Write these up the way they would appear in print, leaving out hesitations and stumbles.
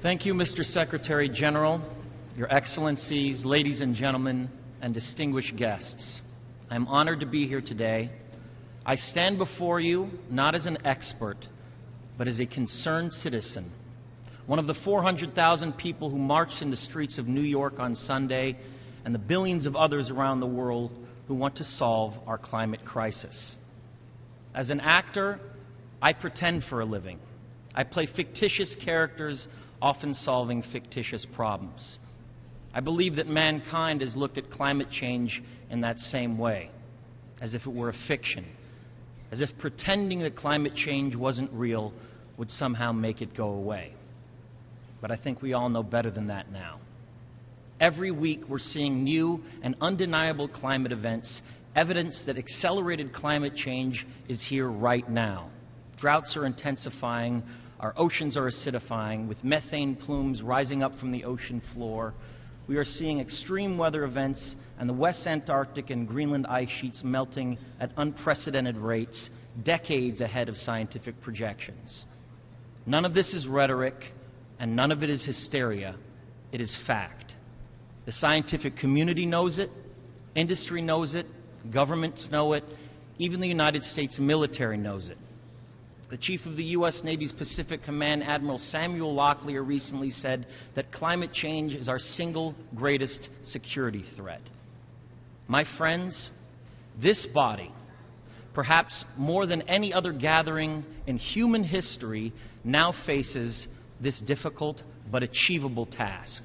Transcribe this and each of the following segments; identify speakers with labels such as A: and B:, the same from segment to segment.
A: Thank you, Mr. Secretary General, Your Excellencies, ladies and gentlemen, and distinguished guests. I am honored to be here today. I stand before you not as an expert, but as a concerned citizen, one of the 400,000 people who marched in the streets of New York on Sunday, and the billions of others around the world who want to solve our climate crisis. As an actor, I pretend for a living. I play fictitious characters, often solving fictitious problems. I believe that mankind has looked at climate change in that same way, as if it were a fiction, as if pretending that climate change wasn't real would somehow make it go away. But I think we all know better than that now. Every week we're seeing new and undeniable climate events, evidence that accelerated climate change is here right now. Droughts are intensifying, our oceans are acidifying, with methane plumes rising up from the ocean floor. We are seeing extreme weather events and the West Antarctic and Greenland ice sheets melting at unprecedented rates, decades ahead of scientific projections. None of this is rhetoric, and none of it is hysteria. It is fact. The scientific community knows it, industry knows it, governments know it, even the United States military knows it. The chief of the U.S. Navy's Pacific Command, Admiral Samuel Locklear, recently said that climate change is our single greatest security threat. My friends, this body, perhaps more than any other gathering in human history, now faces this difficult but achievable task.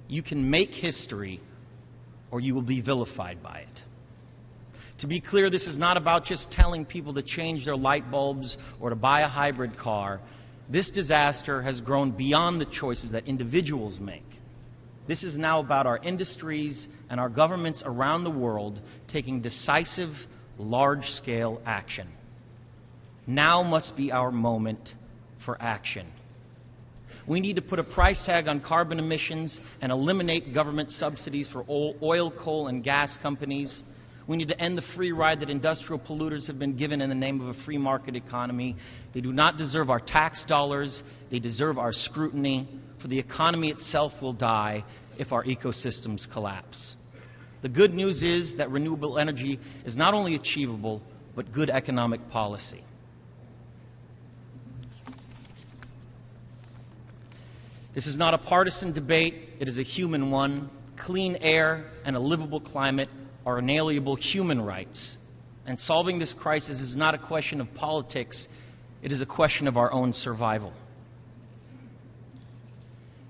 A: You can make history, or you will be vilified by it. To be clear, this is not about just telling people to change their light bulbs or to buy a hybrid car. This disaster has grown beyond the choices that individuals make. This is now about our industries and our governments around the world taking decisive, large-scale action. Now must be our moment for action. We need to put a price tag on carbon emissions and eliminate government subsidies for oil, coal, and gas companies. We need to end the free ride that industrial polluters have been given in the name of a free market economy. They do not deserve our tax dollars. They deserve our scrutiny, for the economy itself will die if our ecosystems collapse. The good news is that renewable energy is not only achievable, but good economic policy. This is not a partisan debate. It is a human one. Clean air and a livable climate are inalienable human rights. And solving this crisis is not a question of politics. It is a question of our own survival.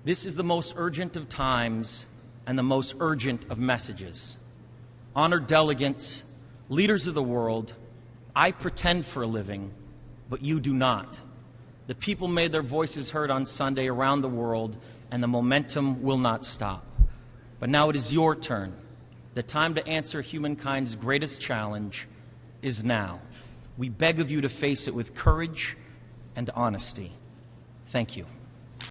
A: This is the most urgent of times and the most urgent of messages. Honored delegates, leaders of the world, I pretend for a living, but you do not. The people made their voices heard on Sunday around the world, and the momentum will not stop. But now it is your turn. The time to answer humankind's greatest challenge is now. We beg of you to face it with courage and honesty. Thank you.